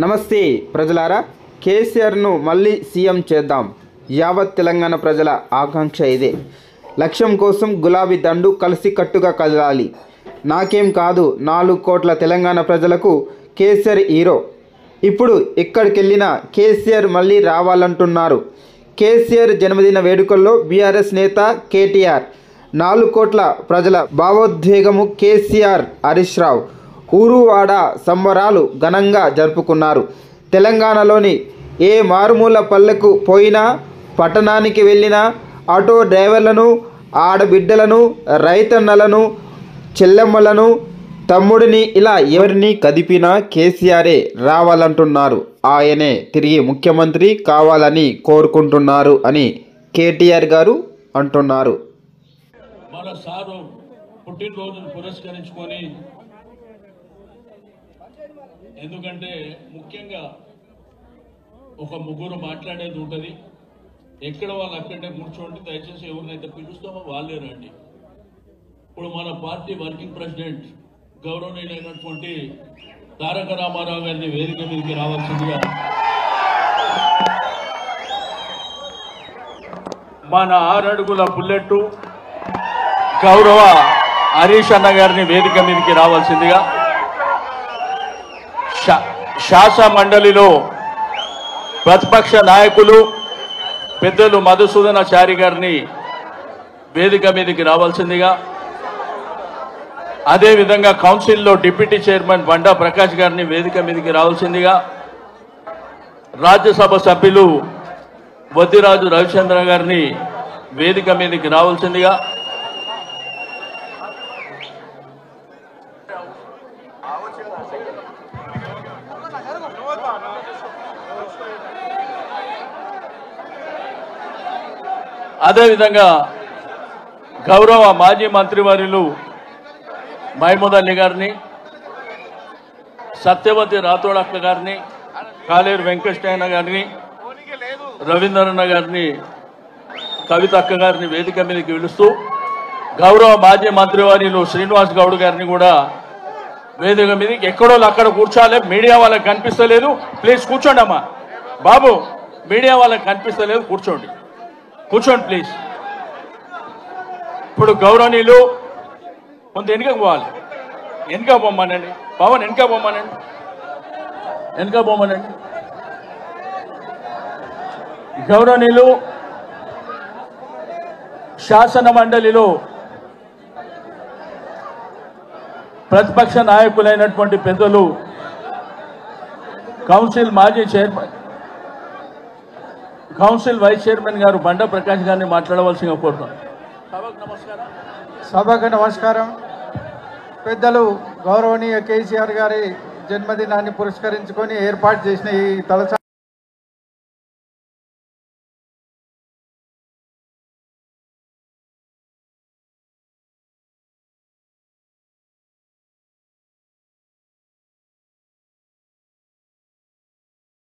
నమస్తే ప్రజలారా, కేసీఆర్ను మళ్ళీ సీఎం చేద్దాం. యావత్ తెలంగాణ ప్రజల ఆకాంక్ష ఇదే. లక్ష్యం కోసం గులాబీ దండు కలిసి కట్టుగా కదలాలి. నాకేం కాదు 4 కోట్ల తెలంగాణ ప్రజలకు కేసీఆర్ హీరో. ఇప్పుడు ఎక్కడికెళ్ళినా కేసీఆర్ మళ్ళీ రావాలంటున్నారు. కేసీఆర్ జన్మదిన వేడుకల్లో బీఆర్ఎస్ నేత కేటీఆర్ 4 కోట్ల ప్రజల భావోద్వేగము కేసీఆర్ హరీష్ రావు ఊరువాడ సంబరాలు ఘనంగా జరుపుకున్నారు. తెలంగాణలోని ఏ మారుమూల పల్లెకు పోయినా, పట్టణానికి వెళ్ళినా ఆటో డ్రైవర్లను, ఆడబిడ్డలను, రైతన్నలను, చెల్లెమ్మలను, తమ్ముడిని ఇలా ఎవరిని కదిపినా కేసీఆరే రావాలంటున్నారు. ఆయనే తిరిగి ముఖ్యమంత్రి కావాలని కోరుకుంటున్నారు అని కేటీఆర్ గారు అంటున్నారు. మన సారు పుట్టినరోజును పురస్కరించుకొని, ఎందుకంటే ముఖ్యంగా ఒక ముగ్గురు మాట్లాడేది ఉంటుంది. ఎక్కడ వాళ్ళు అక్కడే కూర్చోండి, దయచేసి ఎవరినైతే పిలుస్తామో వాళ్ళే రండి. ఇప్పుడు మన పార్టీ వర్కింగ్ ప్రెసిడెంట్ గౌరవనీయులైనటువంటి తారక రామారావు గారిని వేదిక మీదకి రావాల్సిందిగా, మన 6 అడుగుల బుల్లెట్ గౌరవ హరీష్ అన్న గారిని వేదిక మీదకి రావాల్సిందిగా, శాసన మండలిలో ప్రతిపక్ష నాయకులు పెద్దలు మధుసూదనాచారి గారిని వేదిక మీదకి రావాల్సిందిగా, అదేవిధంగా కౌన్సిల్లో డిప్యూటీ చైర్మన్ బండా ప్రకాష్ గారిని వేదిక మీదకి రావాల్సిందిగా, రాజ్యసభ సభ్యులు వద్దిరాజు రవిచంద్ర గారిని వేదిక మీదకి రావాల్సిందిగా, అదేవిధంగా గౌరవ మాజీ మంత్రివర్యులు మహమూద్ అలీ గారిని, సత్యవతి రాథోడ్ అక్క గారిని, కాలేరు వెంకటేశ్వర గారిని, రవీంద్రన్న గారిని, కవిత అక్క గారిని వేదిక మీదకి పిలుస్తూ, గౌరవ మాజీ మంత్రివర్యులు శ్రీనివాస్ గౌడ్ గారిని కూడా వేదిక మీదకి, ఎక్కడో అక్కడ కూర్చోాలి. మీడియా వాళ్ళకి కనిపిస్తలేదు, ప్లీజ్ కూర్చోండి అమ్మా. బాబు, మీడియా వాళ్ళకి కనిపిస్తలేదు, కూర్చోండి ప్లీజ్. ఇప్పుడు గౌరవనీయులు కొంత వెనుకకు పోవాలి, వెనుక పోమ్మనండి. పవన్ వెనుక పోమ్మనండి. గౌరవనీయులు శాసన మండలిలో ప్రతిపక్ష నాయకులైనటువంటి పెద్దలు, కౌన్సిల్ మాజీ చైర్మన్, కౌన్సిల్ వైస్ చైర్మన్ గారు బండా ప్రకాష్ గారిని మాట్లాడవలసిందిగా కోరుతాం. సభకు నమస్కారం. పెద్దలు గౌరవనీయ కేసీఆర్ గారి జన్మదినాన్ని పురస్కరించుకొని ఏర్పాటు చేసిన ఈ తలసా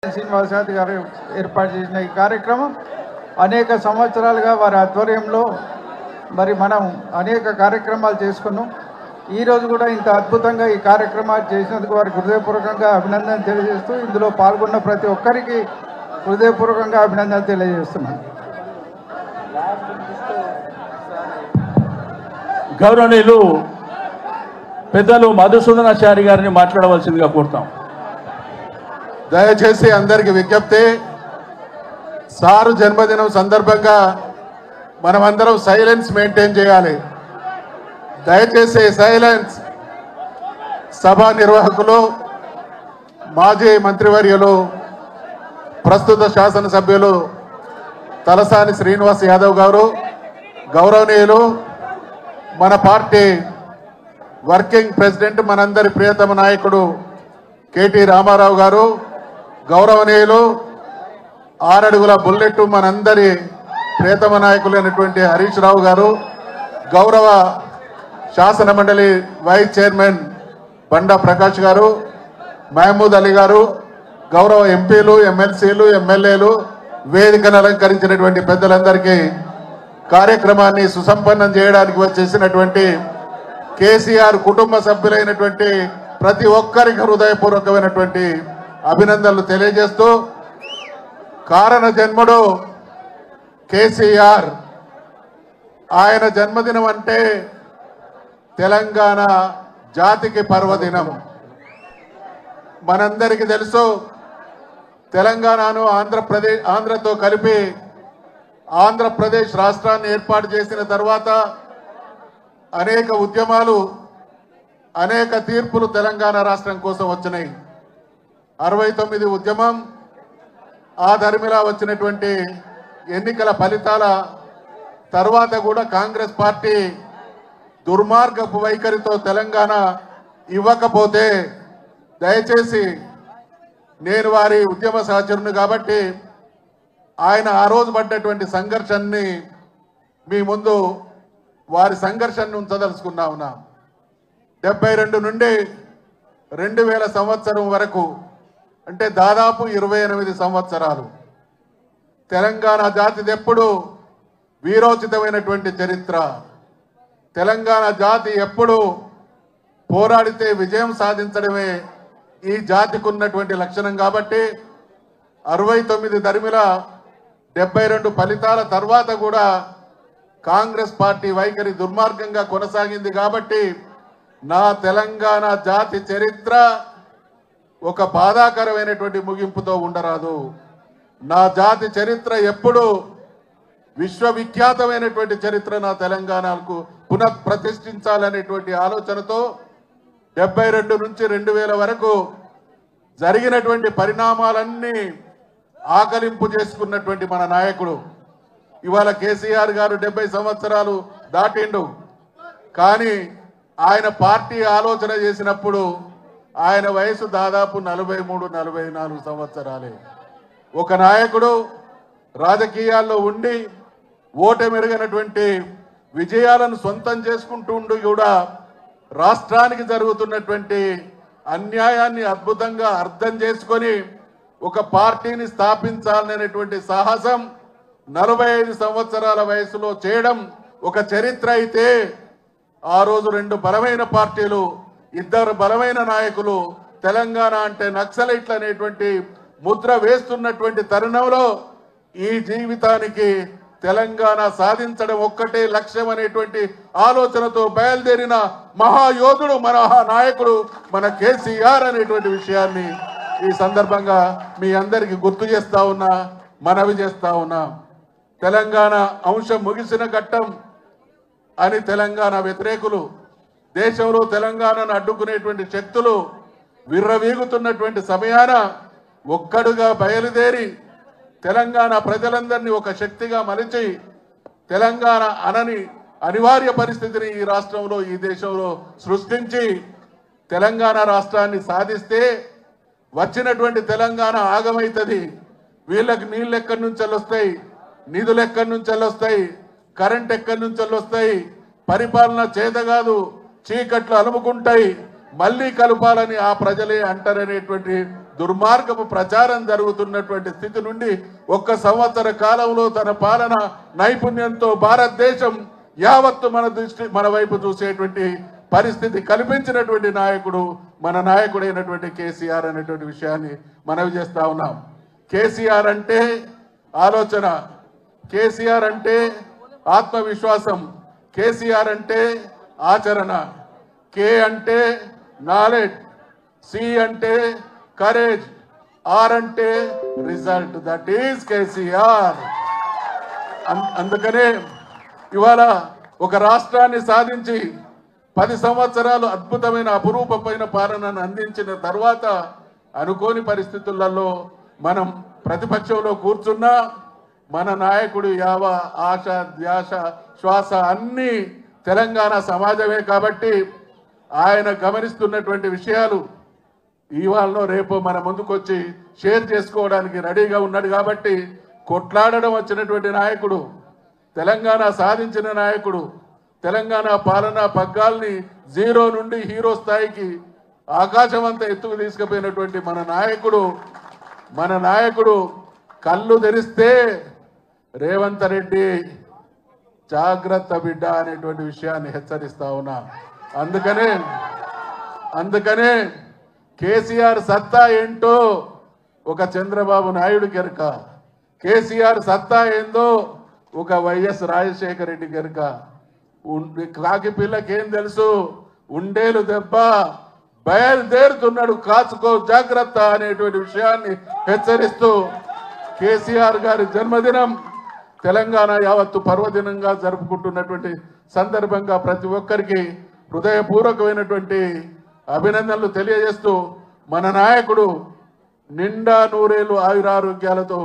శ్రీనివాసరావు గారు ఏర్పాటు చేసిన ఈ కార్యక్రమం అనేక సంవత్సరాలుగా వారి ఆధ్వర్యంలో మనం అనేక కార్యక్రమాలు చేసుకున్నాం. ఈరోజు కూడా ఇంత అద్భుతంగా ఈ కార్యక్రమాలు చేసినందుకు వారికి హృదయపూర్వకంగా అభినందన తెలియజేస్తూ, ఇందులో పాల్గొన్న ప్రతి ఒక్కరికి హృదయపూర్వకంగా అభినందన తెలియజేస్తున్నాను. గౌరవనీయులు పెద్దలు మధుసూదనాచారి గారిని మాట్లాడవలసిందిగా కోరుతాం. దయచేసి అందరికి విజ్ఞప్తి, సారు జన్మదినం సందర్భంగా మనమందరం సైలెన్స్ మెయింటైన్ చేయాలి. దయచేసి సైలెన్స్. సభా నిర్వాహకులు, మాజీ మంత్రివర్యులు, ప్రస్తుత శాసనసభ్యులు తలసాని శ్రీనివాస్ యాదవ్ గారు, గౌరవనీయులు మన పార్టీ వర్కింగ్ ప్రెసిడెంట్, మనందరి ప్రియతమ నాయకుడు కేటీ రామారావు గారు, గౌరవనీయులు 6 అడుగుల బుల్లెట్ మనందరి ప్రియతమ నాయకులైనటువంటి హరీష్ రావు గారు, గౌరవ శాసన మండలి వైస్ చైర్మన్ బండా ప్రకాష్ గారు, మహమూద్ అలీ గారు, గౌరవ ఎంపీలు, ఎమ్మెల్సీలు, ఎమ్మెల్యేలు, వేదికను అలంకరించినటువంటి పెద్దలందరికీ, కార్యక్రమాన్ని సుసంపన్నం చేయడానికి వచ్చేసినటువంటి కేసీఆర్ కుటుంబ సభ్యులైనటువంటి ప్రతి ఒక్కరికి హృదయపూర్వకమైనటువంటి అభినందనలు తెలియజేస్తూ కారణ జన్ముడు కేసీఆర్ ఆయన జన్మదినం అంటే తెలంగాణ జాతికి పర్వదినం. మనందరికీ తెలుసు తెలంగాణను ఆంధ్రతో కలిపి ఆంధ్రప్రదేశ్ రాష్ట్రాన్ని ఏర్పాటు చేసిన తర్వాత అనేక ఉద్యమాలు అనేక తీర్పులు తెలంగాణ రాష్ట్రం కోసం వచ్చినాయి. 69 ఉద్యమం ఆ ధర్మిలా వచ్చినటువంటి ఎన్నికల ఫలితాల తర్వాత కూడా కాంగ్రెస్ పార్టీ దుర్మార్గపు వైఖరితో తెలంగాణ ఇవ్వకపోతే దయచేసి నేను వారి ఉద్యమ సహచరుని కాబట్టి ఆయన ఆ రోజు పడ్డటువంటి సంఘర్షణని మీ ముందు వారి సంఘర్షణను ఉంచదలుచుకున్నా ఉన్నా. 72 నుండి 2000 సంవత్సరం వరకు అంటే దాదాపు 28 సంవత్సరాలు తెలంగాణ జాతిది ఎప్పుడు వీరోచితమైనటువంటి చరిత్ర. తెలంగాణ జాతి ఎప్పుడు పోరాడితే విజయం సాధించడమే ఈ జాతికి ఉన్నటువంటి లక్షణం. కాబట్టి 69 ధర్మిల 72 ఫలితాల తర్వాత కూడా కాంగ్రెస్ పార్టీ వైఖరి దుర్మార్గంగా కొనసాగింది. కాబట్టి నా తెలంగాణ జాతి చరిత్ర ఒక బాధాకరమైనటువంటి ముగింపుతో ఉండరాదు. నా జాతి చరిత్ర ఎప్పుడు విశ్వవిఖ్యాతమైనటువంటి చరిత్ర నా తెలంగాణకు పునఃప్రతిష్ఠించాలనేటువంటి ఆలోచనతో 72 నుంచి 2000 వరకు జరిగినటువంటి పరిణామాలన్నీ ఆకలింపు చేసుకున్నటువంటి మన నాయకుడు ఇవాళ కేసీఆర్ గారు 70 సంవత్సరాలు దాటిండు. కానీ ఆయన పార్టీ ఆలోచన చేసినప్పుడు ఆయన వయసు దాదాపు 43-44 సంవత్సరాలే. ఒక నాయకుడు రాజకీయాల్లో ఉండి ఓటమెరుగనటువంటి విజయాలను సొంతం చేసుకుంటూ కూడా రాష్ట్రానికి జరుగుతున్నటువంటి అన్యాయాన్ని అద్భుతంగా అర్థం చేసుకొని ఒక పార్టీని స్థాపించాలనేటువంటి సాహసం 45 సంవత్సరాల వయసులో చేయడం ఒక చరిత్ర అయితే, ఆ రోజు 2 బలమైన పార్టీలు 2 బలమైన నాయకులు తెలంగాణ అంటే నక్సలైట్లు అనేటువంటి ముద్ర వేస్తున్నటువంటి తరుణంలో ఈ జీవితానికి తెలంగాణ సాధించడం ఒక్కటే లక్ష్యం అనేటువంటి ఆలోచనతో బయలుదేరిన మహాయోధుడు మన నాయకుడు మన కేసీఆర్ అనేటువంటి విషయాన్ని ఈ సందర్భంగా మీ అందరికీ గుర్తు చేస్తా ఉన్నా, మనవి చేస్తా ఉన్నా. తెలంగాణ అంశం ముగిసిన ఘట్టం అని తెలంగాణ వ్యతిరేకులు, దేశంలో తెలంగాణను అడ్డుకునేటువంటి శక్తులు విర్రవీగుతున్నటువంటి సమయాన ఒక్కడుగా బయలుదేరి తెలంగాణ ప్రజలందరినీ ఒక శక్తిగా మలిచి తెలంగాణ అనని అనివార్య పరిస్థితిని ఈ రాష్ట్రంలో ఈ దేశంలో సృష్టించి తెలంగాణ రాష్ట్రాన్ని సాధిస్తే వచ్చినటువంటి తెలంగాణ ఆగమైతుంది. వీళ్ళకి నీళ్ళు ఎక్కడి నుంచి వస్తాయి, నిధులు ఎక్కడి నుంచి వస్తాయి, కరెంట్ ఎక్కడి నుంచి వస్తాయి, పరిపాలన చేత కాదు, చీకట్లు అలుముకుంటాయి, మళ్ళీ కలపాలని ఆ ప్రజలే అంటారనేటువంటి దుర్మార్గపు ప్రచారం జరుగుతున్నటువంటి స్థితి నుండి 1 సంవత్సర కాలంలో తన పాలన నైపుణ్యంతో భారతదేశం యావత్తు మన వైపు చూసేటువంటి పరిస్థితి కల్పించినటువంటి నాయకుడు మన నాయకుడైనటువంటి కేసీఆర్ అనేటువంటి విషయాన్ని మనవి చేస్తా ఉన్నాం. కేసీఆర్ అంటే ఆలోచన, కేసీఆర్ అంటే ఆత్మవిశ్వాసం, కేసీఆర్ అంటే ఆచరణ, కే అంటే నాలెడ్జ్, సి అంటే కరేజ్, ఆర్ అంటే రిజల్ట్. That is KCR. అందుకనే ఇవాళ ఒక రాష్ట్రాన్ని సాధించి 10 సంవత్సరాలు అద్భుతమైన అపురూపమైన పాలనను అందించిన తర్వాత అనుకోని పరిస్థితులలో మనం ప్రతిపక్షంలో కూర్చున్నా మన నాయకుడు యావ ఆశ ధ్యాస శ్వాస అన్నీ తెలంగాణ సమాజమే. కాబట్టి ఆయన గమనిస్తున్నటువంటి విషయాలు ఇవాళలో రేపు మన ముందుకొచ్చి షేర్ చేసుకోవడానికి రెడీగా ఉన్నాడు. కాబట్టి కొట్లాడడం వచ్చినటువంటి నాయకుడు, తెలంగాణ సాధించిన నాయకుడు, తెలంగాణ పాలనా పగ్గాల్ని 0 నుండి హీరో స్థాయికి ఆకాశం అంతా ఎత్తుకు తీసుకుపోయినటువంటి మన నాయకుడు కళ్ళు తెరిస్తే రేవంత్ రెడ్డి జాగ్రత్త బిడ్డ అనేటువంటి విషయాన్ని హెచ్చరిస్తా ఉన్నా. అందుకనే కేసీఆర్ సత్తా ఏంటో ఒక చంద్రబాబు నాయుడు కెరక, కేసీఆర్ సత్తా ఏందో ఒక వైఎస్ రాజశేఖర రెడ్డి కెరక. కాకి పిల్లకేం తెలుసు, ఉండేలు దెబ్బ బయలుదేరుతున్నాడు, కాచుకో జాగ్రత్త అనేటువంటి విషయాన్ని హెచ్చరిస్తూ కేసీఆర్ గారి జన్మదినం తెలంగాణ యావత్తు పర్వదినంగా జరుపుకుంటున్నటువంటి సందర్భంగా ప్రతి ఒక్కరికి హృదయపూర్వకమైనటువంటి అభినందనలు తెలియజేస్తూ మన నాయకుడు నిండా నూరేళ్లు ఆయురారోగ్యాలతో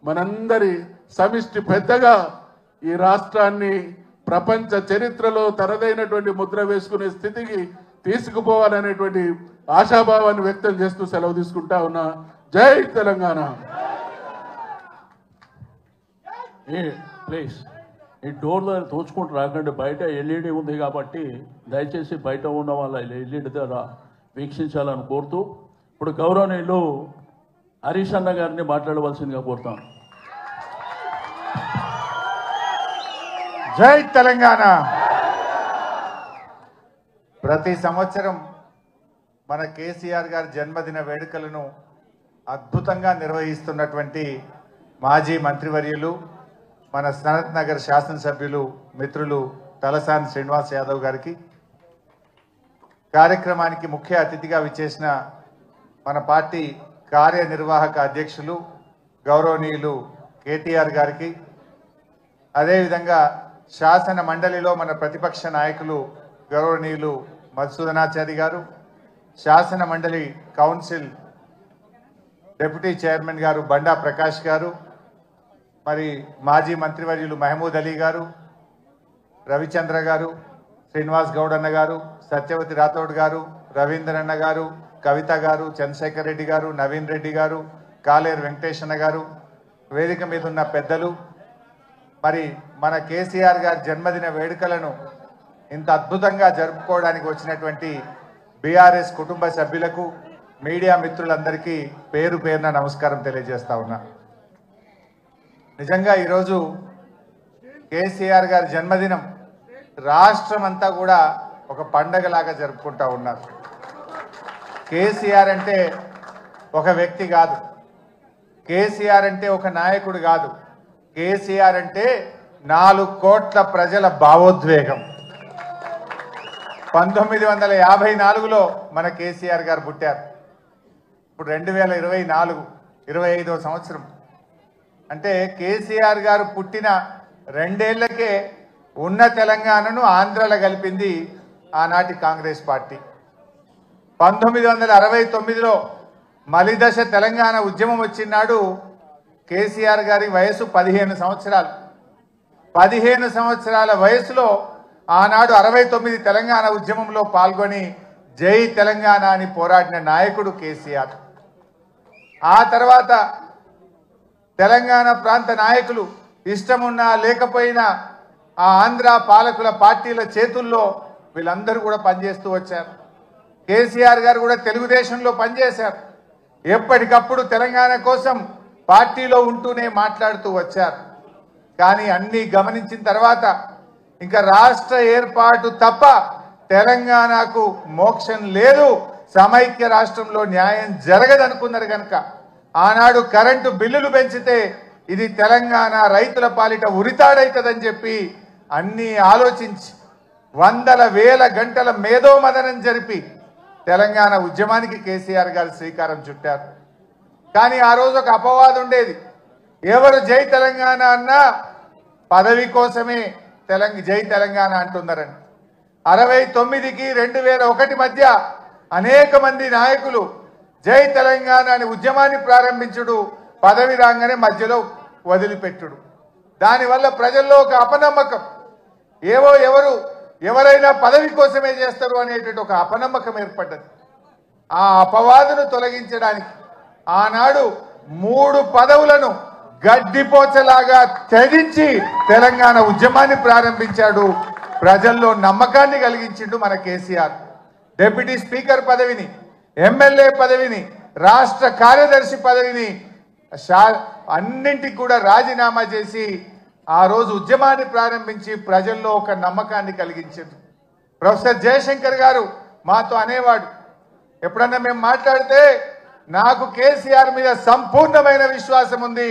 మనందరి సమిష్టి పెద్దగా ఈ రాష్ట్రాన్ని ప్రపంచ చరిత్రలో తనదైనటువంటి ముద్ర వేసుకునే స్థితికి తీసుకుపోవాలనేటువంటి ఆశాభావాన్ని వ్యక్తం చేస్తూ సెలవు తీసుకుంటా ఉన్నా. జై తెలంగాణ. ప్లీజ్ ఈ డోర్లో తోచుకుంటూ రాకండి, బయట ఎల్ఈడి ఉంది కాబట్టి దయచేసి బయట ఉన్న వాళ్ళ ఎల్ఈడి ద్వారా వీక్షించాలని కోరుతూ ఇప్పుడు గౌరవనీయులు హరీష్ అన్న గారిని మాట్లాడవలసిందిగా కోరుతాను. జై తెలంగాణ. ప్రతి సంవత్సరం మన కేసీఆర్ గారి జన్మదిన వేడుకలను అద్భుతంగా నిర్వహిస్తున్నటువంటి మాజీ మంత్రివర్యులు మన సనత్ నగర్ శాసనసభ్యులు మిత్రులు తలసాని శ్రీనివాస్ యాదవ్ గారికి, కార్యక్రమానికి ముఖ్య అతిథిగా విచ్చేసిన మన పార్టీ కార్యనిర్వాహక అధ్యక్షులు గౌరవనీయులు కేటీఆర్ గారికి, అదేవిధంగా శాసన మండలిలో మన ప్రతిపక్ష నాయకులు గౌరవనీయులు మధుసూదనాచారి గారు, శాసన మండలి కౌన్సిల్ డిప్యూటీ చైర్మన్ గారు బండా ప్రకాష్ గారు, మరి మాజీ మంత్రివర్యులు మహమూద్ అలీ గారు, రవిచంద్ర గారు, శ్రీనివాస్ గౌడ్ అన్న గారు, సత్యవతి రాథోడ్ గారు, రవీంద్రన్న గారు, కవిత గారు, చంద్రశేఖర్ రెడ్డి గారు, నవీన్ రెడ్డి గారు, కాలేరు వెంకటేశన్న గారు, వేదిక మీద ఉన్న పెద్దలు, మరి మన కేసీఆర్ గారి జన్మదిన వేడుకలను ఇంత అద్భుతంగా జరుపుకోవడానికి వచ్చినటువంటి బీఆర్ఎస్ కుటుంబ సభ్యులకు, మీడియా మిత్రులందరికీ పేరు పేరున నమస్కారం తెలియజేస్తా ఉన్నా. నిజంగా ఈరోజు కేసీఆర్ గారి జన్మదినం రాష్ట్రం అంతా కూడా ఒక పండగలాగా జరుపుకుంటా ఉన్నారు. కేసీఆర్ అంటే ఒక వ్యక్తి కాదు, కేసీఆర్ అంటే ఒక నాయకుడు కాదు, కేసీఆర్ అంటే 4 కోట్ల ప్రజల భావోద్వేగం. 1954లో మన కేసీఆర్ గారు పుట్టారు. ఇప్పుడు 2024 25వ సంవత్సరం. అంటే కేసీఆర్ గారు పుట్టిన 2 ఏళ్లకే ఉన్న తెలంగాణను ఆంధ్రలో కలిపింది ఆనాటి కాంగ్రెస్ పార్టీ. 1969లో మలిదశ తెలంగాణ ఉద్యమం వచ్చినాడు కేసీఆర్ గారి వయసు 15 సంవత్సరాలు. 15 సంవత్సరాల వయసులో ఆనాడు 69 తెలంగాణ ఉద్యమంలో పాల్గొని జై తెలంగాణ అని పోరాడిన నాయకుడు కేసీఆర్. ఆ తర్వాత తెలంగాణ ప్రాంత నాయకులు ఇష్టమున్నా లేకపోయినా ఆ ఆంధ్ర పాలకుల పార్టీల చేతుల్లో వీళ్ళందరూ కూడా పనిచేస్తూ వచ్చారు. కేసీఆర్ గారు కూడా తెలుగుదేశంలో పనిచేశారు. ఎప్పటికప్పుడు తెలంగాణ కోసం పార్టీలో ఉంటూనే మాట్లాడుతూ వచ్చారు. కానీ అన్నీ గమనించిన తర్వాత ఇంకా రాష్ట్ర ఏర్పాటు తప్ప తెలంగాణకు మోక్షం లేదు, సమైక్య రాష్ట్రంలో న్యాయం జరగదనుకున్నారు కనుక ఆనాడు కరెంటు బిల్లులు పెంచితే ఇది తెలంగాణ రైతుల పాలిట ఉరితాడైతుందని చెప్పి అన్నీ ఆలోచించి వందల వేల గంటల మేధోమదనం జరిపి తెలంగాణ ఉద్యమానికి కేసీఆర్ గారు శ్రీకారం చుట్టారు. కానీ ఆ రోజు ఒక అపవాదం ఉండేది, ఎవరు జై తెలంగాణ అన్నా పదవి కోసమే జై తెలంగాణ అంటున్నారని. 69కి 2001 మధ్య అనేక మంది నాయకులు జై తెలంగాణ అని ఉద్యమాన్ని ప్రారంభించుడు, పదవి రాగానే మధ్యలో వదిలిపెట్టుడు. దానివల్ల ప్రజల్లో ఒక అపనమ్మకం, ఎవరైనా పదవి కోసమే చేస్తారు అనేటువంటి ఒక అపనమ్మకం ఏర్పడ్డది. ఆ అపవాదును తొలగించడానికి ఆనాడు 3 పదవులను గడ్డిపోచలాగా త్యజించి తెలంగాణ ఉద్యమాన్ని ప్రారంభించాడు. ప్రజల్లో నమ్మకాన్ని కలిగించిండు మన కేసీఆర్. డిప్యూటీ స్పీకర్ పదవిని, ఎమ్మెల్యే పదవిని, రాష్ట్ర కార్యదర్శి పదవిని అన్నింటికి కూడా రాజీనామా చేసి ఆ రోజు ఉద్యమాన్ని ప్రారంభించి ప్రజల్లో ఒక నమ్మకాన్ని కలిగించారు. ప్రొఫెసర్ జయశంకర్ గారు మాతో అనేవాడు, ఎప్పుడన్నా మేము మాట్లాడితే నాకు కేసీఆర్ మీద సంపూర్ణమైన విశ్వాసం ఉంది.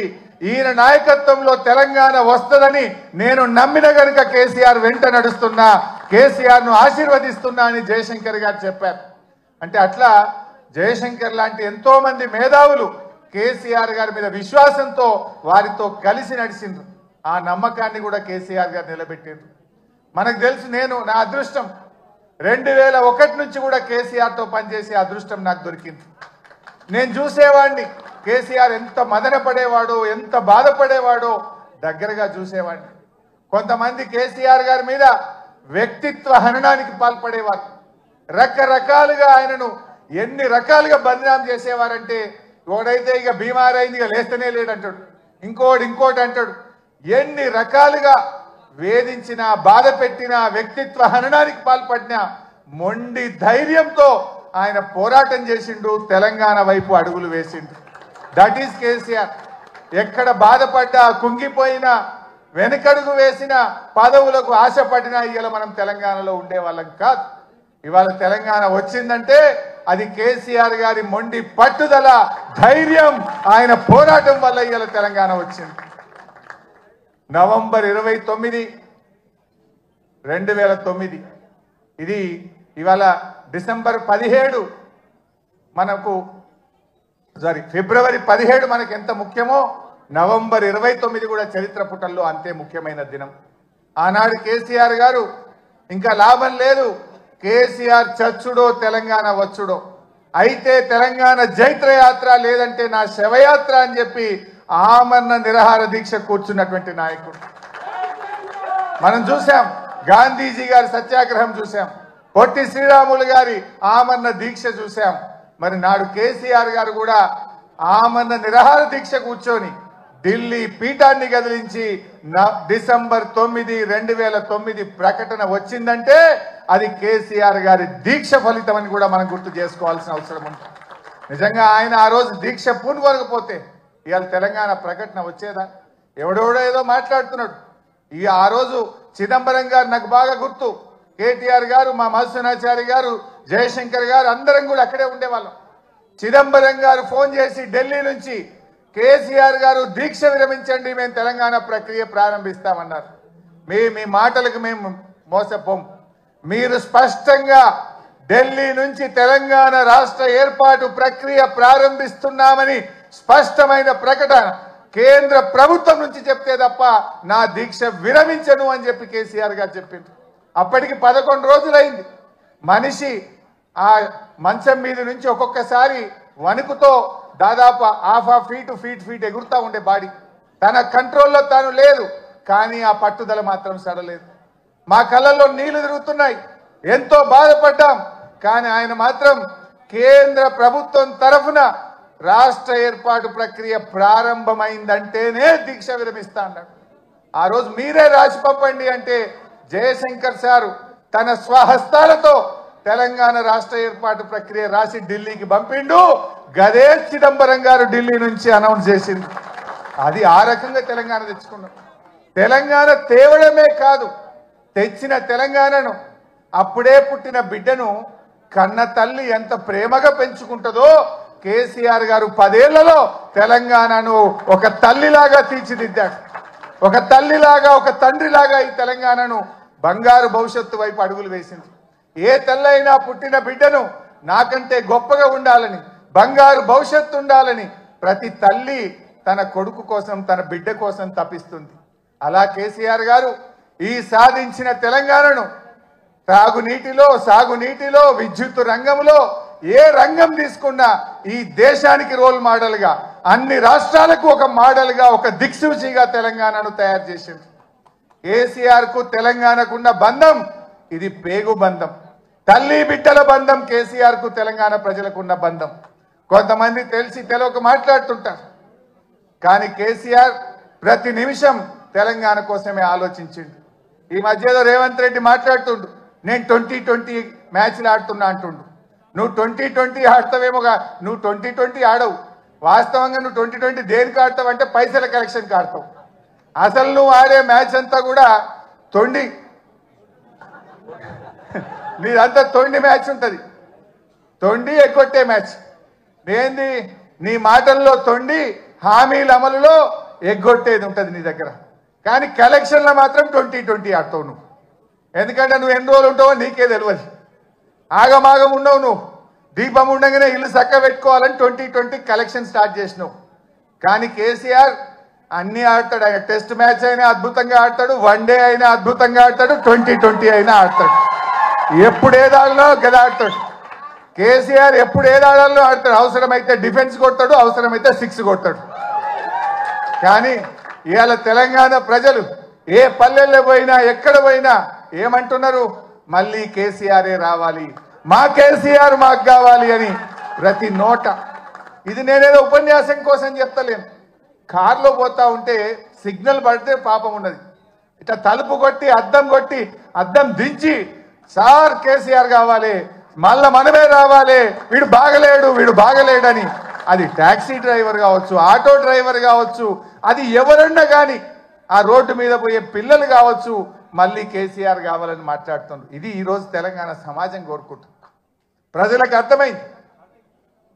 ఈయన నాయకత్వంలో తెలంగాణ వస్తుందని నేను నమ్మిన గనుక కేసీఆర్ వెంట నడుస్తున్నా, కేసీఆర్ ను ఆశీర్వదిస్తున్నా అని జయశంకర్ గారు చెప్పారు. అంటే అట్లా జయశంకర్ లాంటి ఎంతో మంది మేధావులు కేసీఆర్ గారి మీద విశ్వాసంతో వారితో కలిసి నడిచిండ్రు. ఆ నమ్మకాన్ని కూడా కేసీఆర్ గారు నిలబెట్టిండ్రు. మనకు తెలుసు, నా అదృష్టం 2001 నుంచి కూడా కేసీఆర్ తో పనిచేసే అదృష్టం నాకు దొరికింది. నేను చూసేవాడిని కేసీఆర్ ఎంత మదన పడేవాడో, ఎంత బాధపడేవాడో దగ్గరగా చూసేవాడిని. కొంతమంది కేసీఆర్ గారి మీద వ్యక్తిత్వ హననానికి పాల్పడేవారు. రకరకాలుగా ఆయనను ఎన్ని రకాలుగా బదనాం చేసేవారంటే, ఒకడైతే ఇక బీమారైంది ఇక లేస్తనే లేడంటాడు, ఇంకోటి అంటాడు. ఎన్ని రకాలుగా వేధించినా, బాధ పెట్టినా, వ్యక్తిత్వ హననానికి పాల్పడినా మొండి ధైర్యంతో ఆయన పోరాటం చేసిండు, తెలంగాణ వైపు అడుగులు వేసిండు. That is KCR. ఎక్కడ బాధపడ్డా, కుంగిపోయినా, వెనకడుగు వేసిన, పదవులకు ఆశపడినా ఇవాళ మనం తెలంగాణలో ఉండేవాళ్ళం కాదు. ఇవాళ తెలంగాణ వచ్చిందంటే అది కేసీఆర్ గారి మొండి పట్టుదల, ధైర్యం, ఆయన పోరాటం వల్ల ఇవాళ తెలంగాణ వచ్చింది. నవంబర్ 29, 2009 ఇది ఇవాళ డిసెంబర్ 17 ఫిబ్రవరి 17 మనకు ఎంత ముఖ్యమో నవంబర్ 29 కూడా చరిత్ర పుటల్లో అంతే ముఖ్యమైన దినం. ఆనాడు కేసీఆర్ గారు ఇంకా లాభం లేదు, కేసీఆర్ చచ్చుడో తెలంగాణ వచ్చుడో, అయితే తెలంగాణ జైత్ర యాత్ర లేదంటే నా శవయాత్ర అని చెప్పి ఆమరణ నిరాహార దీక్ష కూర్చున్నటువంటి నాయకుడు మనం చూసాం. గాంధీజీ గారి సత్యాగ్రహం చూసాం, పొట్టి శ్రీరాములు గారి ఆమరణ దీక్ష చూసాం. మరి నాడు కేసీఆర్ గారు కూడా ఆమరణ నిరాహార దీక్ష కూర్చొని ఢిల్లీ పీఠాన్ని కదిలించి డిసెంబర్ 9, 2009 ప్రకటన వచ్చిందంటే అది కేసీఆర్ గారి దీక్ష ఫలితం అని కూడా మనం గుర్తు చేసుకోవాల్సిన అవసరం ఉంది. నిజంగా ఆయన ఆ రోజు దీక్ష పూనుకోకపోతే ఇవాళ తెలంగాణ ప్రకటన వచ్చేదా? ఎవడెవడో ఏదో మాట్లాడుతున్నాడు. ఆ రోజు చిదంబరం గారు నాకు బాగా గుర్తు, కేటీఆర్ గారు, మా మధుసూనాచారి గారు, జయశంకర్ గారు అందరం కూడా అక్కడే ఉండేవాళ్ళం. చిదంబరం గారు ఫోన్ చేసి ఢిల్లీ నుంచి కేసీఆర్ గారు దీక్ష విరమించండి, మేము తెలంగాణ ప్రక్రియ ప్రారంభిస్తామన్నారు. మీ మాటలకు మేము మోసపోం. మీరు స్పష్టంగా ఢిల్లీ నుంచి తెలంగాణ రాష్ట్ర ఏర్పాటు ప్రక్రియ ప్రారంభిస్తున్నామని స్పష్టమైన ప్రకటన కేంద్ర ప్రభుత్వం నుంచి చెప్తే తప్ప నా దీక్ష విరమించను అని చెప్పి కేసీఆర్ గారు చెప్పింది. అప్పటికి 11 రోజులైంది. మనిషి ఆ మంచం మీద నుంచి ఒక్కొక్కసారి వణుకుతో దాదాపు ½ ఫీట్ ఎగురుతా ఉండే బాడీ. తన కంట్రోల్లో తాను లేదు, కానీ ఆ పట్టుదల మాత్రం సడలేదు. మా కళ్ళల్లో నీళ్లు తిరుగుతున్నాయి, ఎంతో బాధపడ్డాం. కానీ ఆయన మాత్రం కేంద్ర ప్రభుత్వం తరఫున రాష్ట్ర ఏర్పాటు ప్రక్రియ ప్రారంభమైందంటేనే దీక్ష విరమిస్తా అన్నాడు. ఆ రోజు మీరే రాసి పంపండి అంటే జయశంకర్ సారు తన స్వహస్తాలతో తెలంగాణ రాష్ట్ర ఏర్పాటు ప్రక్రియ రాసి ఢిల్లీకి పంపిండు. గదే చిదంబరం గారు ఢిల్లీ నుంచి అనౌన్స్ చేసింది. అది ఆ రకంగా తెలంగాణ తెచ్చుకున్నాం. తెలంగాణ తేవడమే కాదు, తెచ్చిన తెలంగాణను, అప్పుడే పుట్టిన బిడ్డను కన్న తల్లి ఎంత ప్రేమగా పెంచుకుంటుందో కేసీఆర్ గారు 10 ఏళ్లలో తెలంగాణను ఒక తల్లిలాగా తీర్చిదిద్దాడు. ఒక తల్లిలాగా, ఒక తండ్రిలాగా ఈ తెలంగాణను బంగారు భవిష్యత్తు వైపు అడుగులు వేసింది. ఏ తల్లైనా పుట్టిన బిడ్డను నాకంటే గొప్పగా ఉండాలని, బంగారు భవిష్యత్తు ఉండాలని ప్రతి తల్లి తన కొడుకు కోసం, తన బిడ్డ కోసం తపిస్తుంది. అలా కేసీఆర్ గారు ఈ సాధించిన తెలంగాణను సాగునీటిలో, విద్యుత్ రంగంలో ఏ రంగం తీసుకున్నా ఈ దేశానికి రోల్ మోడల్ గా, అన్ని రాష్ట్రాలకు ఒక మోడల్ గా, ఒక దిక్సూచిగా తెలంగాణను తయారు చేసింది. కేసీఆర్ కు తెలంగాణకున్న బంధం ఇది పేగు బంధం, తల్లి బిడ్డల బంధం. కేసీఆర్ కు తెలంగాణ ప్రజలకున్న బంధం. కొంతమంది తెలిసి తెలియక మాట్లాడుతుంటారు, కానీ కేసీఆర్ ప్రతి నిమిషం తెలంగాణ కోసమే ఆలోచించిండు. ఈ మధ్యలో రేవంత్ రెడ్డి మాట్లాడుతుండు, నేను 2020 మ్యాచ్లు ఆడుతున్నా అంటుండు. నువ్వు 2020 ఆడతావేమోగా, నువ్వు 2020 ఆడవు. వాస్తవంగా నువ్వు 2020 దేనికి ఆడతావు అంటే పైసల కలెక్షన్కి ఆడతావు. అసలు నువ్వు ఆడే మ్యాచ్ అంతా కూడా తొండి, నీదంతా తొండి మ్యాచ్ ఉంటుంది, తొండి ఎగ్గొట్టే మ్యాచ్. ఏంది నీ మాటల్లో తొండి హామీల అమలులో ఎగ్గొట్టేది ఉంటుంది నీ దగ్గర, కానీ కలెక్షన్లో మాత్రం 2020 ఆడతావు నువ్వు. ఎందుకంటే నువ్వు ఎన్ని రోజులు ఉంటావో నీకే తెలియదు. ఆగమాగం ఉండవు నువ్వు. దీపం ఉండగానే ఇల్లు చక్క పెట్టుకోవాలని 2020 కలెక్షన్ స్టార్ట్ చేసినావు. కానీ కేసీఆర్ అన్నీ ఆడతాడు. ఆయన టెస్ట్ మ్యాచ్ అయినా అద్భుతంగా ఆడతాడు, వన్డే అయినా అద్భుతంగా ఆడతాడు, 2020 అయినా ఆడతాడు. ఎప్పుడు ఏదాడలో గదా ఆడతాడు కేసీఆర్. ఎప్పుడు ఏదాడాలో ఆడతాడు. అవసరమైతే డిఫెన్స్ కొడతాడు, అవసరమైతే 6 కొడతాడు. కానీ ఇవాళ తెలంగాణ ప్రజలు ఏ పల్లెల్లో పోయినా ఎక్కడ పోయినా ఏమంటున్నారు? మళ్ళీ కేసీఆరే రావాలి, మా కేసీఆర్ మాకు కావాలి అని ప్రతి నోట. ఇది నేనేదో ఉపన్యాసం కోసం చెప్తలేను. కారులో పోతా ఉంటే సిగ్నల్ పడితే పాపం ఉన్నది, ఇట్లా తలుపు కొట్టి అద్దం దించి సార్ కేసీఆర్ కావాలి, మళ్ళా మనమే రావాలి, వీడు బాగలేడని. అది ట్యాక్సీ డ్రైవర్ కావచ్చు, ఆటో డ్రైవర్ కావచ్చు, అది ఎవరన్నా కానీ ఆ రోడ్డు మీద పోయే పిల్లలు కావచ్చు, మళ్ళీ కేసీఆర్ కావాలని మాట్లాడుతున్నారు. ఇది ఈరోజు తెలంగాణ సమాజం కోరుకుంటుంది. ప్రజలకు అర్థమైంది.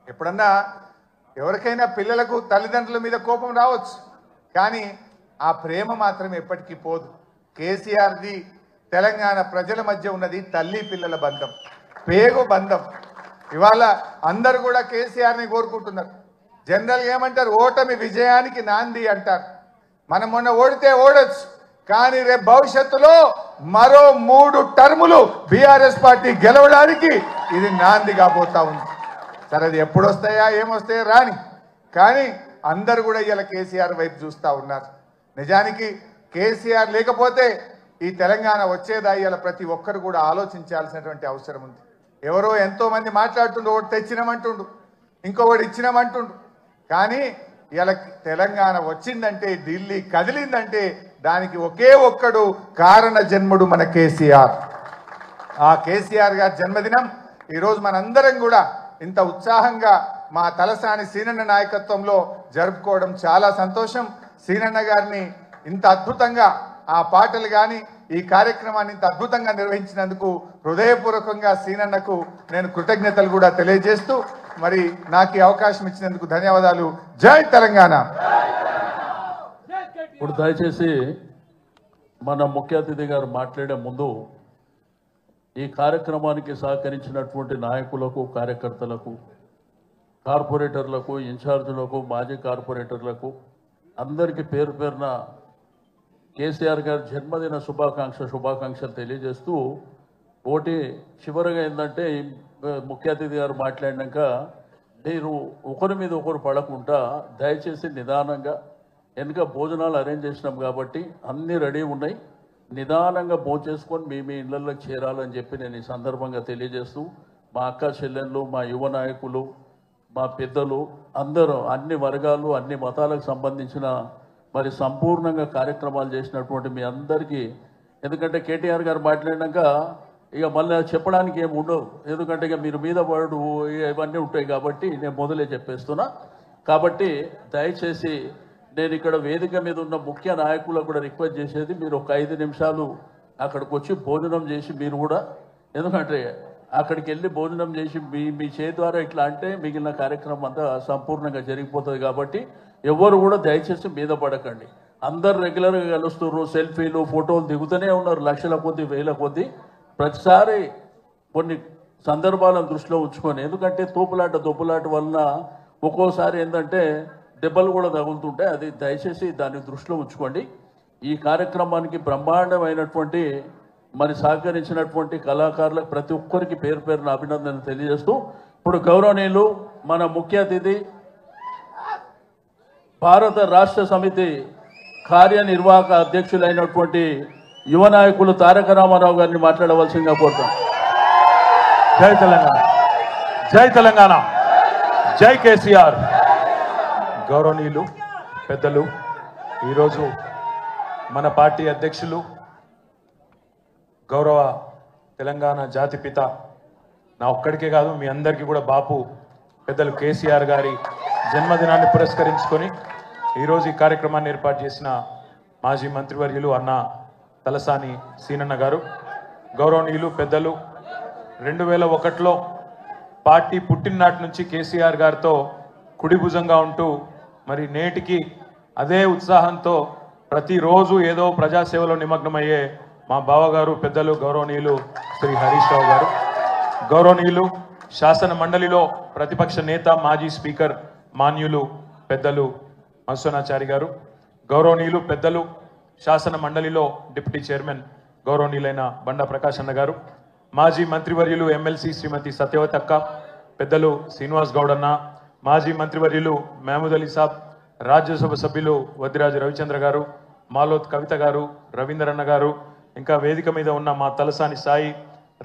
ఎప్పుడన్నా ఎవరికైనా పిల్లలకు తల్లిదండ్రుల మీద కోపం రావచ్చు, కానీ ఆ ప్రేమ మాత్రం ఎప్పటికీ పోదు. కేసీఆర్ది తెలంగాణ ప్రజల మధ్య ఉన్నది తల్లి పిల్లల బంధం, పేగు బంధం. ఇవాళ అందరు కూడా కేసీఆర్ని కోరుకుంటున్నారు. జనరల్గా ఏమంటారు? ఓటమి విజయానికి నాంది అంటారు. మనం మొన్న ఓడితే ఓడొచ్చు, కానీ రేపు భవిష్యత్తులో మరో 3 టర్ములు బీఆర్ఎస్ పార్టీ గెలవడానికి ఇది నాంది కాబోతా ఉంది. సరే, అది ఎప్పుడు వస్తాయా ఏమొస్తాయా రాని, కానీ అందరు కూడా ఇలా కేసీఆర్ వైపు చూస్తూ ఉన్నారు. నిజానికి కేసీఆర్ లేకపోతే ఈ తెలంగాణ వచ్చేదా ఇలా ప్రతి ఒక్కరు కూడా ఆలోచించాల్సినటువంటి అవసరం ఉంది. ఎవరో ఎంతో మంది మాట్లాడుతుండు, ఒకటి తెచ్చినామంటుండు, ఇంకొకటి ఇచ్చినామంటుండు. కానీ ఇలా తెలంగాణ వచ్చిందంటే, ఢిల్లీ కదిలిందంటే దానికి ఒకే ఒక్కడు కారణ జన్ముడు మన కేసీఆర్. ఆ కేసీఆర్ గారి జన్మదినం ఈరోజు మనందరం కూడా ఇంత ఉత్సాహంగా మా తలసాని సీనన్న నాయకత్వంలో జరుపుకోవడం చాలా సంతోషం. సీనన్న గారిని ఇంత అద్భుతంగా ఆ పాటలు కానీ ఈ కార్యక్రమాన్ని ఇంత అద్భుతంగా నిర్వహించినందుకు హృదయపూర్వకంగా సీనన్నకు నేను కృతజ్ఞతలు కూడా తెలియజేస్తూ, మరి నాకు ఈ అవకాశం ఇచ్చినందుకు ధన్యవాదాలు. జై తెలంగాణ. ఇప్పుడు దయచేసి మన ముఖ్య అతిథి గారు మాట్లాడే ముందు ఈ కార్యక్రమానికి సహకరించినటువంటి నాయకులకు, కార్యకర్తలకు, కార్పొరేటర్లకు, ఇన్ఛార్జీలకు, మాజీ కార్పొరేటర్లకు అందరికీ పేరు పేరున కేసీఆర్ గారి జన్మదిన శుభాకాంక్షలు తెలియజేస్తూ, ఒకటి చివరిగా ఏంటంటే ముఖ్య అతిథి గారు మాట్లాడినాక మీరు ఒకరి మీద ఒకరు పడకుండా దయచేసి నిదానంగా, ఎందుక భోజనాలు అరేంజ్ చేసినాం కాబట్టి అన్నీ రెడీ ఉన్నాయి, నిదానంగా భోంచేసుకొని మీ ఇళ్లలోకి చేరాలని చెప్పి నేను ఈ సందర్భంగా తెలియజేస్తూ, మా అక్క చెల్లెళ్ళు, మా యువ నాయకులు, మా పెద్దలు అందరూ అన్ని వర్గాలు, అన్ని మతాలకు సంబంధించిన మరి సంపూర్ణంగా కార్యక్రమాలు చేసినటువంటి మీ అందరికీ, ఎందుకంటే కేటీఆర్ గారు మాట్లాడినాక ఇక మళ్ళీ చెప్పడానికి ఏమి ఉండవు, ఎందుకంటే ఇక మీరు మీద పడు ఇవన్నీ ఉంటాయి కాబట్టి నేను మొదలే చెప్పేస్తున్నా. కాబట్టి దయచేసి నేను ఇక్కడ వేదిక మీద ఉన్న ముఖ్య నాయకులకు కూడా రిక్వెస్ట్ చేసేది, మీరు ఒక 5 నిమిషాలు అక్కడికి వచ్చి భోజనం చేసి మీరు కూడా, ఎందుకంటే అక్కడికి వెళ్ళి భోజనం చేసి మీ చేతి ద్వారా ఇట్లా అంటే మిగిలిన కార్యక్రమం అంతా సంపూర్ణంగా జరిగిపోతుంది. కాబట్టి ఎవరు కూడా దయచేసి మీద పడకండి. అందరు రెగ్యులర్గా కలుస్తున్నారు, సెల్ఫీలు ఫోటోలు దిగుతూనే ఉన్నారు, లక్షల కొద్ది వేల కొద్ది. ప్రతిసారి కొన్ని సందర్భాలను దృష్టిలో ఉంచుకొని, ఎందుకంటే తోపులాట వలన ఒక్కోసారి ఏంటంటే దెబ్బలు కూడా తగులుతుంటాయి, అది దయచేసి దాన్ని దృష్టిలో ఉంచుకోండి. ఈ కార్యక్రమానికి బ్రహ్మాండమైనటువంటి మరి సహకరించినటువంటి కళాకారులకు ప్రతి ఒక్కరికి పేరు పేరున అభినందనలు తెలియజేస్తూ, ఇప్పుడు గౌరవనీయులు మన ముఖ్య అతిథి భారత రాష్ట్ర సమితి కార్యనిర్వాహక అధ్యక్షులైనటువంటి యువ నాయకులు తారక రామారావు గారిని మాట్లాడవలసిందిగా కోరుతాం. జై తెలంగాణ, జై తెలంగాణ, జై కేసీఆర్. గౌరవనీయులు పెద్దలు, ఈరోజు మన పార్టీ అధ్యక్షులు గౌరవ తెలంగాణ జాతిపిత, నా ఒక్కడికే కాదు మీ అందరికీ కూడా బాపు పెద్దలు కేసీఆర్ గారి జన్మదినాన్ని పురస్కరించుకొని ఈరోజు ఈ కార్యక్రమాన్ని ఏర్పాటు చేసిన మాజీ మంత్రివర్యులు అన్న తలసాని సీనన్న గారు, గౌరవనీయులు పెద్దలు 2001లో పార్టీ పుట్టిననాటి నుంచి కేసీఆర్ గారితో కుడి భుజంగా ఉంటూ మరి నేటికి అదే ఉత్సాహంతో ప్రతిరోజు ఏదో ప్రజాసేవలో నిమగ్నమయ్యే మా బావగారు పెద్దలు గౌరవనీయులు శ్రీ హరీష్ రావు గారు, గౌరవనీయులు శాసన మండలిలో ప్రతిపక్ష నేత మాజీ స్పీకర్ మాన్యులు పెద్దలు మత్స్యనాచారి గారు, గౌరవనీయులు పెద్దలు శాసన మండలిలో డిప్యూటీ చైర్మన్ గౌరవనీయులైన బండా ప్రకాష్ అన్న గారు, మాజీ మంత్రివర్యులు ఎమ్మెల్సీ శ్రీమతి సత్యవతి అక్క, పెద్దలు శ్రీనివాస్ గౌడ్ అన్న, మాజీ మంత్రివర్యులు మహమూద్ అలీ సాబ్, రాజ్యసభ సభ్యులు వద్దిరాజు రవిచంద్ర గారు, మాలోత్ కవిత గారు, రవీందర్ అన్న గారు, ఇంకా వేదిక మీద ఉన్న మా తలసాని సాయి,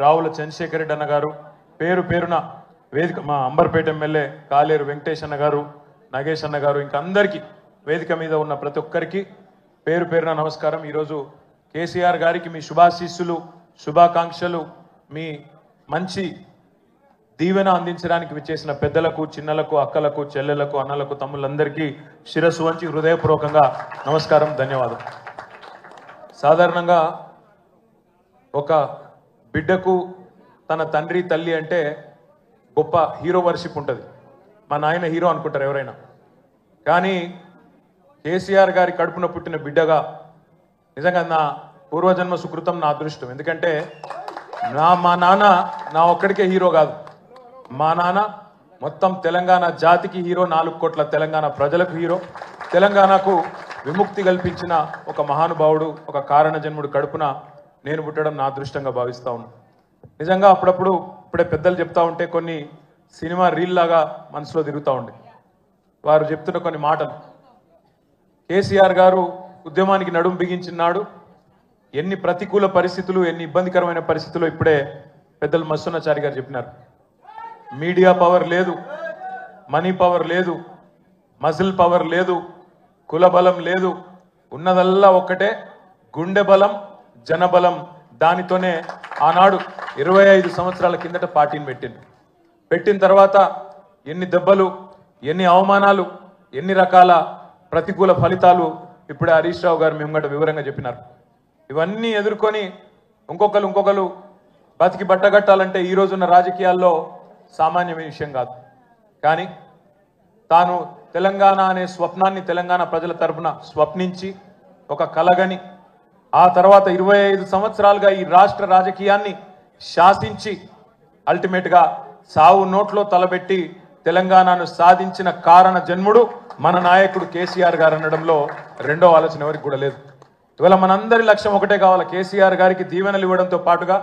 రావుల చంద్రశేఖర్ రెడ్డి అన్న గారు, పేరు పేరున వేదిక మా అంబర్పేట ఎమ్మెల్యే కాలేరు వెంకటేష్ అన్న గారు, నగేష్ అన్న గారు, ఇంకా అందరికీ వేదిక మీద ఉన్న ప్రతి ఒక్కరికి పేరు పేరున నమస్కారం. ఈరోజు కేసీఆర్ గారికి మీ శుభాశీస్సులు, శుభాకాంక్షలు, మీ మంచి దీవెన అందించడానికి విచ్చేసిన పెద్దలకు, చిన్నలకు, అక్కలకు, చెల్లెలకు, అన్నలకు, తమ్ముళ్ళందరికీ శిరస్సు వంచి హృదయపూర్వకంగా నమస్కారం, ధన్యవాదాలు. సాధారణంగా ఒక బిడ్డకు తన తండ్రి తల్లి అంటే గొప్ప హీరో వర్షిప్ ఉంటుంది. మా నాయన హీరో అనుకుంటారు ఎవరైనా. కానీ కేసీఆర్ గారి కడుపున పుట్టిన బిడ్డగా నిజంగా నా పూర్వజన్మ సుకృతం, నా అదృష్టం. ఎందుకంటే మా నాన్న నా ఒక్కడికే హీరో కాదు, మా నాన్న మొత్తం తెలంగాణ జాతికి హీరో, 4 కోట్ల తెలంగాణ ప్రజలకు హీరో, తెలంగాణకు విముక్తి కల్పించిన ఒక మహానుభావుడు, ఒక కారణ జన్ముడు కడుపున నేను పుట్టడం నా అదృష్టంగా భావిస్తా ఉన్నాను. నిజంగా అప్పుడప్పుడు ఇప్పుడే పెద్దలు చెప్తా ఉంటే కొన్ని సినిమా రీల్ లాగా మనసులో తిరుగుతూ ఉండే. వారు చెప్తున్న కొన్ని మాటలు, కేసీఆర్ గారు ఉద్యమానికి నడుం బిగించినాడు, ఎన్ని ప్రతికూల పరిస్థితులు, ఎన్ని ఇబ్బందికరమైన పరిస్థితులు ఇప్పుడే పెద్దలు మత్స్యనాచారి గారు చెప్పినారు. మీడియా పవర్ లేదు, మనీ పవర్ లేదు, మజిల్ పవర్ లేదు, కుల బలం లేదు, ఉన్నదల్లా ఒక్కటే గుండె బలం, జనబలం. దానితోనే ఆనాడు 25 సంవత్సరాల కిందట పార్టీని పెట్టిన తర్వాత ఎన్ని దెబ్బలు, ఎన్ని అవమానాలు, ఎన్ని రకాల ప్రతికూల ఫలితాలు ఇప్పుడే హరీష్ రావు గారు మేము గంట వివరంగా చెప్పినారు. ఇవన్నీ ఎదుర్కొని ఇంకొకరు బతికి బట్టగట్టాలంటే ఈ రోజున్న రాజకీయాల్లో సామాన్యమైన విషయం కాదు. కానీ తాను తెలంగాణ అనే స్వప్నాన్ని తెలంగాణ ప్రజల తరఫున స్వప్నించి ఒక కలగని, ఆ తర్వాత 25 సంవత్సరాలుగా ఈ రాష్ట్ర రాజకీయాన్ని శాసించి అల్టిమేట్గా సావు నోట్లో తలబెట్టి తెలంగాణను సాధించిన కారణ జన్ముడు మన నాయకుడు కేసీఆర్ గారు అనడంలో రెండో ఆలోచన ఎవరికి కూడా లేదు. ఇవాళ మనందరి లక్ష్యం ఒకటే కావాలి, కేసీఆర్ గారికి దీవెనలు ఇవ్వడంతో పాటుగా,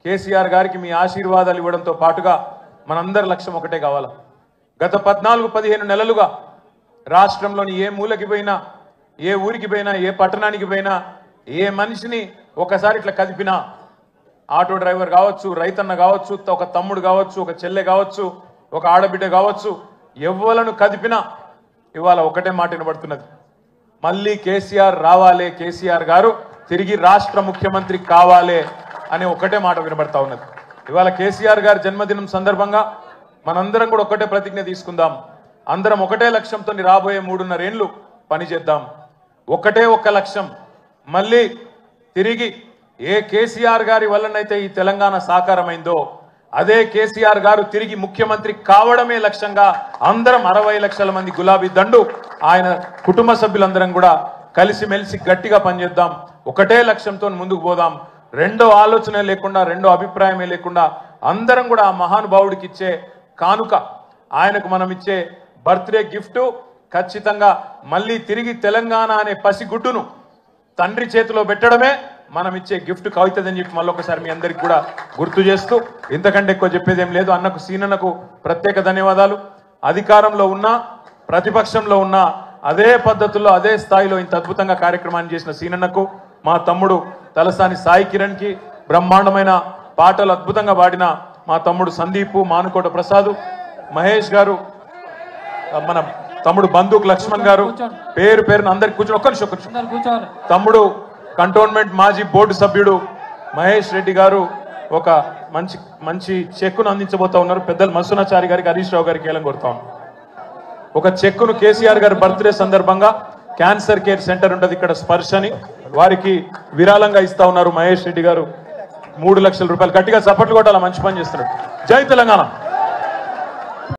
కేసీఆర్ గారికి మీ ఆశీర్వాదాలు ఇవ్వడంతో పాటుగా మనందరి లక్ష్యం ఒకటే కావాలి. గత 14-15 నెలలుగా రాష్ట్రంలోని ఏ మూలకి పోయినా, ఏ ఊరికి పోయినా, ఏ పట్టణానికి పోయినా, ఏ మనిషిని ఒకసారి ఇట్లా కదిపినా, ఆటో డ్రైవర్ కావచ్చు, రైతన్న కావచ్చు, ఒక తమ్ముడు కావచ్చు, ఒక చెల్లె కావచ్చు, ఒక ఆడబిడ్డ కావచ్చు, ఎవ్వలను కదిపినా ఇవాళ ఒకటే మాట వినబడుతున్నది, మళ్ళీ కేసీఆర్ రావాలే, కేసీఆర్ గారు తిరిగి రాష్ట్ర ముఖ్యమంత్రి కావాలే అనే ఒకటే మాట వినబడతా ఉన్నది. ఇవాళ కేసీఆర్ గారి జన్మదినం సందర్భంగా మనందరం కూడా ఒకటే ప్రతిజ్ఞ తీసుకుందాం. అందరం ఒకటే లక్ష్యంతో రాబోయే 3.5 ఏళ్ళు పనిచేద్దాం. ఒకటే ఒక్క లక్ష్యం, మళ్ళీ తిరిగి ఏ కేసీఆర్ గారి వల్లనైతే ఈ తెలంగాణ సాకారమైందో అదే కేసీఆర్ గారు తిరిగి ముఖ్యమంత్రి కావడమే లక్ష్యంగా అందరం 60 లక్షల మంది గులాబీ దండు ఆయన కుటుంబ సభ్యులందరం కూడా కలిసిమెలిసి గట్టిగా పనిచేద్దాం. ఒకటే లక్ష్యంతో ముందుకు పోదాం. రెండో ఆలోచన లేకుండా, రెండో అభిప్రాయమే లేకుండా అందరం కూడా ఆ మహానుభావుడికి ఇచ్చే కానుక, ఆయనకు మనం ఇచ్చే బర్త్డే గిఫ్ట్ ఖచ్చితంగా మళ్ళీ తిరిగి తెలంగాణ అనే పసిగుడ్డును తండ్రి చేతిలో పెట్టడమే మనం ఇచ్చే గిఫ్ట్ అవుతుందని చెప్పి మళ్ళొకసారి మీ అందరికి కూడా గుర్తు చేస్తూ, ఇంతకంటే ఎక్కువ చెప్పేదేం లేదు. అన్నకు, సీనన్నకు ప్రత్యేక ధన్యవాదాలు. అధికారంలో ఉన్నా, ప్రతిపక్షంలో ఉన్నా అదే పద్ధతుల్లో, అదే స్థాయిలో ఇంత అద్భుతంగా కార్యక్రమాన్ని చేసిన సీనన్నకు, మా తమ్ముడు తలసాని సాయి కిరణ్కి, బ్రహ్మాండమైన పాటలు అద్భుతంగా పాడిన మా తమ్ముడు సందీప్, మానుకోట ప్రసాద్, మహేష్ గారు, మన తమ్ముడు బందూక్ లక్ష్మణ్ గారు, పేరు పేరున అందరికి కూర్చొని ఒక్క నిమిషం. తమ్ముడు కంటోన్మెంట్ మాజీ బోర్డు సభ్యుడు మహేష్ రెడ్డి గారు ఒక మంచి చెక్కును అందించబోతా ఉన్నారు. పెద్దలు మత్స్యనాచారి గారికి, హరీష్ రావు గారికి ఏలం కొడతా ఉన్నారు. ఒక చెక్కును కేసీఆర్ గారి బర్త్డే సందర్భంగా క్యాన్సర్ కేర్ సెంటర్ ఉంటుంది ఇక్కడ స్పర్శ అని, వారికి విరాళంగా ఇస్తా ఉన్నారు మహేష్ రెడ్డి గారు 3 లక్షల రూపాయలు. గట్టిగా చప్పట్లు కొట్టాల, మంచి పని చేస్తున్నారు. జై తెలంగాణ.